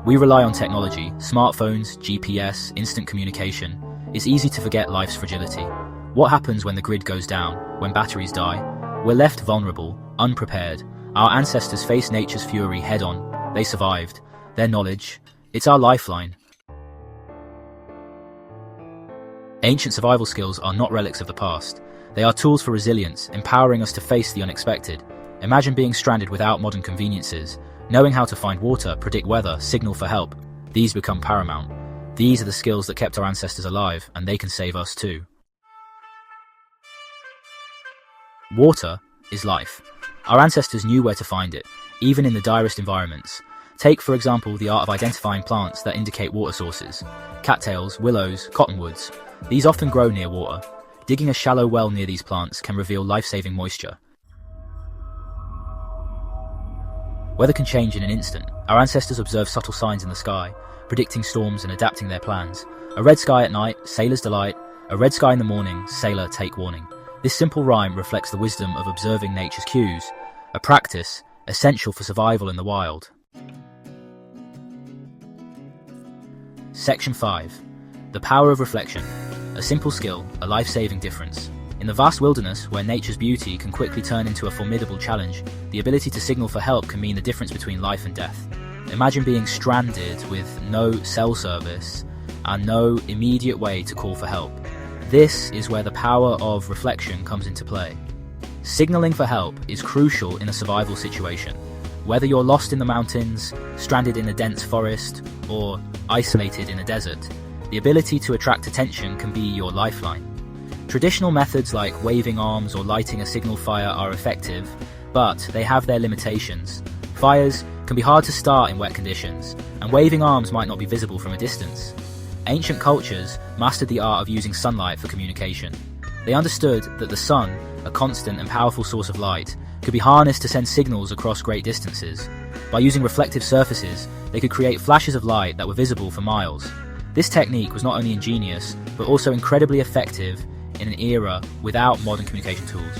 We rely on technology, smartphones, GPS, instant communication. It's easy to forget life's fragility. What happens when the grid goes down, when batteries die? We're left vulnerable, unprepared. Our ancestors faced nature's fury head-on. They survived. Their knowledge, it's our lifeline. Ancient survival skills are not relics of the past. They are tools for resilience, empowering us to face the unexpected. Imagine being stranded without modern conveniences. Knowing how to find water, predict weather, signal for help. These become paramount. These are the skills that kept our ancestors alive, and they can save us too. Water is life. Our ancestors knew where to find it, even in the direst environments. Take, for example, the art of identifying plants that indicate water sources. Cattails, willows, cottonwoods. These often grow near water. Digging a shallow well near these plants can reveal life-saving moisture. Weather can change in an instant. Our ancestors observed subtle signs in the sky, predicting storms and adapting their plans. A red sky at night, sailor's delight. A red sky in the morning, sailor take warning. This simple rhyme reflects the wisdom of observing nature's cues, a practice essential for survival in the wild. Section 5. The power of reflection. A simple skill, a life-saving difference. In the vast wilderness, where nature's beauty can quickly turn into a formidable challenge, the ability to signal for help can mean the difference between life and death. Imagine being stranded with no cell service and no immediate way to call for help. This is where the power of reflection comes into play. Signaling for help is crucial in a survival situation. Whether you're lost in the mountains, stranded in a dense forest, or isolated in a desert, the ability to attract attention can be your lifeline. Traditional methods like waving arms or lighting a signal fire are effective, but they have their limitations. Fires can be hard to start in wet conditions, and waving arms might not be visible from a distance. Ancient cultures mastered the art of using sunlight for communication. They understood that the sun, a constant and powerful source of light, could be harnessed to send signals across great distances. By using reflective surfaces, they could create flashes of light that were visible for miles. This technique was not only ingenious, but also incredibly effective in an era without modern communication tools.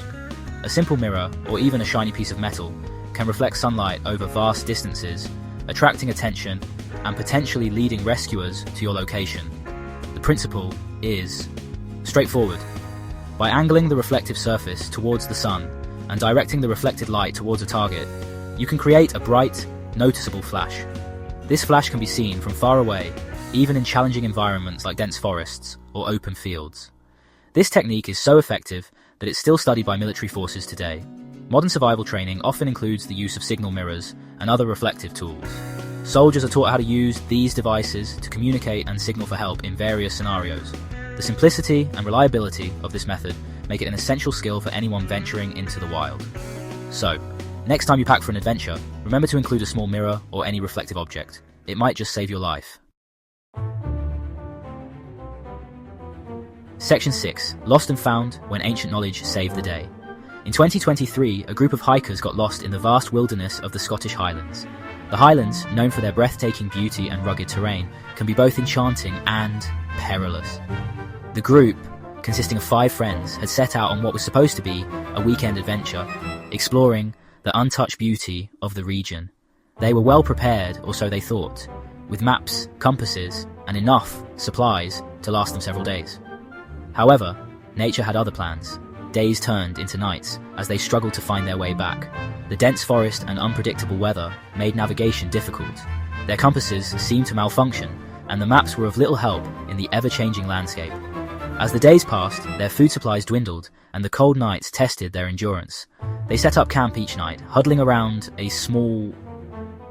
A simple mirror, or even a shiny piece of metal, can reflect sunlight over vast distances, attracting attention and potentially leading rescuers to your location. The principle is straightforward. By angling the reflective surface towards the sun and directing the reflected light towards a target, you can create a bright, noticeable flash. This flash can be seen from far away, even in challenging environments like dense forests or open fields. This technique is so effective that it's still studied by military forces today. Modern survival training often includes the use of signal mirrors and other reflective tools. Soldiers are taught how to use these devices to communicate and signal for help in various scenarios. The simplicity and reliability of this method make it an essential skill for anyone venturing into the wild. So, next time you pack for an adventure, remember to include a small mirror or any reflective object. It might just save your life. Section 6. Lost and found when ancient knowledge saved the day. In 2023, a group of hikers got lost in the vast wilderness of the Scottish Highlands. The Highlands, known for their breathtaking beauty and rugged terrain, can be both enchanting and perilous. The group, consisting of 5 friends, had set out on what was supposed to be a weekend adventure, exploring the untouched beauty of the region. They were well prepared, or so they thought, with maps, compasses, and enough supplies to last them several days. However, nature had other plans. Days turned into nights as they struggled to find their way back. The dense forest and unpredictable weather made navigation difficult. Their compasses seemed to malfunction, and the maps were of little help in the ever-changing landscape. As the days passed, their food supplies dwindled, and the cold nights tested their endurance. They set up camp each night, huddling around a small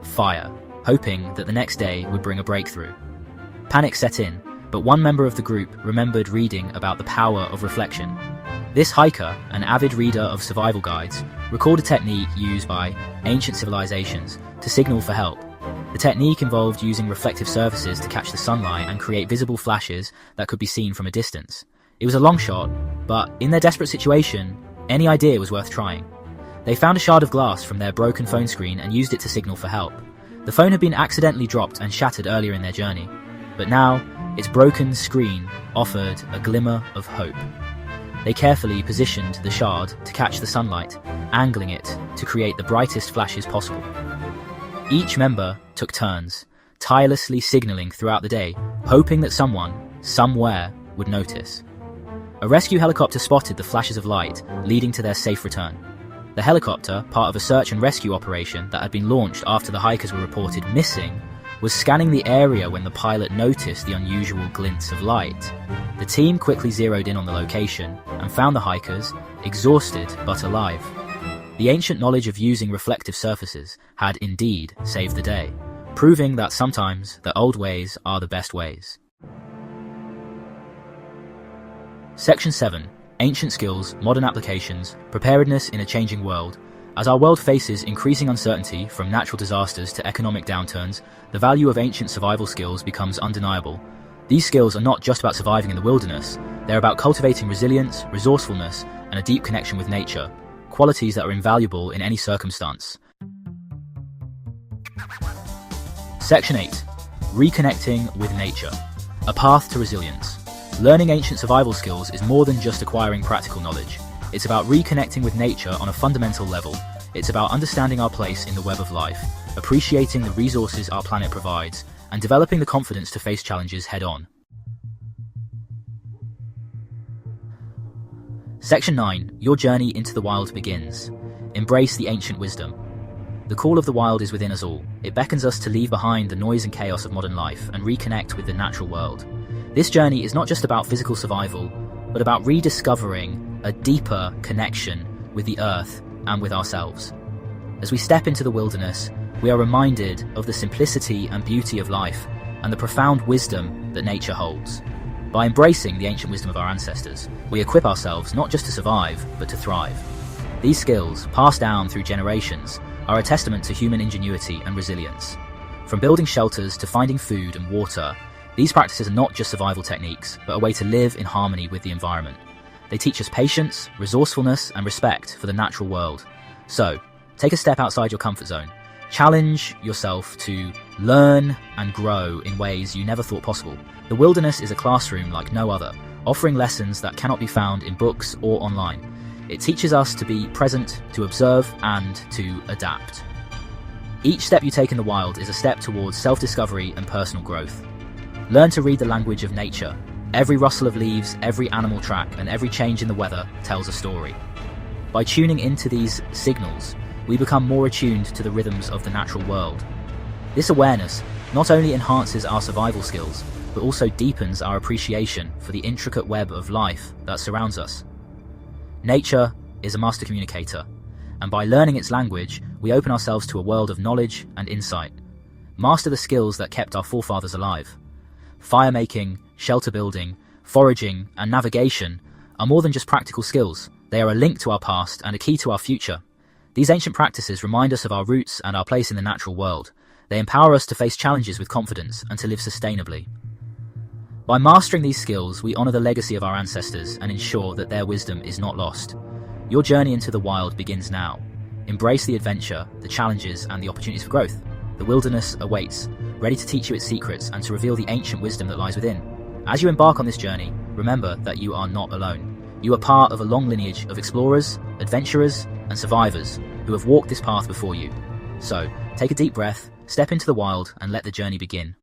fire, hoping that the next day would bring a breakthrough. Panic set in, but one member of the group remembered reading about the power of reflection. This hiker, an avid reader of survival guides, recalled a technique used by ancient civilizations to signal for help. The technique involved using reflective surfaces to catch the sunlight and create visible flashes that could be seen from a distance. It was a long shot, but in their desperate situation, any idea was worth trying. They found a shard of glass from their broken phone screen and used it to signal for help. The phone had been accidentally dropped and shattered earlier in their journey, but now its broken screen offered a glimmer of hope. They carefully positioned the shard to catch the sunlight, angling it to create the brightest flashes possible. Each member took turns tirelessly signaling throughout the day, hoping that someone, somewhere, would notice. A rescue helicopter spotted the flashes of light, leading to their safe return. The helicopter, part of a search and rescue operation that had been launched after the hikers were reported missing, was scanning the area when the pilot noticed the unusual glints of light. The team quickly zeroed in on the location and found the hikers, exhausted but alive. The ancient knowledge of using reflective surfaces had indeed saved the day, proving that sometimes the old ways are the best ways. Section 7. Ancient skills, modern applications, preparedness in a changing world. As our world faces increasing uncertainty from natural disasters to economic downturns, the value of ancient survival skills becomes undeniable. These skills are not just about surviving in the wilderness, they're about cultivating resilience, resourcefulness, and a deep connection with nature, qualities that are invaluable in any circumstance. Section 8. Reconnecting with nature. A path to resilience. Learning ancient survival skills is more than just acquiring practical knowledge. It's about reconnecting with nature on a fundamental level. It's about understanding our place in the web of life, appreciating the resources our planet provides, and developing the confidence to face challenges head-on. Section 9. Your journey into the wild begins. Embrace the ancient wisdom. The call of the wild is within us all. It beckons us to leave behind the noise and chaos of modern life and reconnect with the natural world. This journey is not just about physical survival, but about rediscovering a deeper connection with the earth and with ourselves. As we step into the wilderness, we are reminded of the simplicity and beauty of life and the profound wisdom that nature holds. By embracing the ancient wisdom of our ancestors, we equip ourselves not just to survive, but to thrive. These skills, passed down through generations, are a testament to human ingenuity and resilience. From building shelters to finding food and water, these practices are not just survival techniques, but a way to live in harmony with the environment. They teach us patience, resourcefulness, and respect for the natural world. So, take a step outside your comfort zone. Challenge yourself to learn and grow in ways you never thought possible. The wilderness is a classroom like no other, offering lessons that cannot be found in books or online. It teaches us to be present, to observe, and to adapt. Each step you take in the wild is a step towards self-discovery and personal growth. Learn to read the language of nature. Every rustle of leaves, every animal track, and every change in the weather tells a story. By tuning into these signals, we become more attuned to the rhythms of the natural world. This awareness not only enhances our survival skills, but also deepens our appreciation for the intricate web of life that surrounds us. Nature is a master communicator, and by learning its language, we open ourselves to a world of knowledge and insight. Master the skills that kept our forefathers alive. Fire making, shelter building, foraging, and navigation are more than just practical skills. They are a link to our past and a key to our future. These ancient practices remind us of our roots and our place in the natural world. They empower us to face challenges with confidence and to live sustainably. By mastering these skills, we honor the legacy of our ancestors and ensure that their wisdom is not lost. Your journey into the wild begins now. Embrace the adventure, the challenges, and the opportunities for growth. The wilderness awaits, ready to teach you its secrets and to reveal the ancient wisdom that lies within. As you embark on this journey, remember that you are not alone. You are part of a long lineage of explorers, adventurers, and survivors who have walked this path before you. So, take a deep breath, step into the wild, and let the journey begin.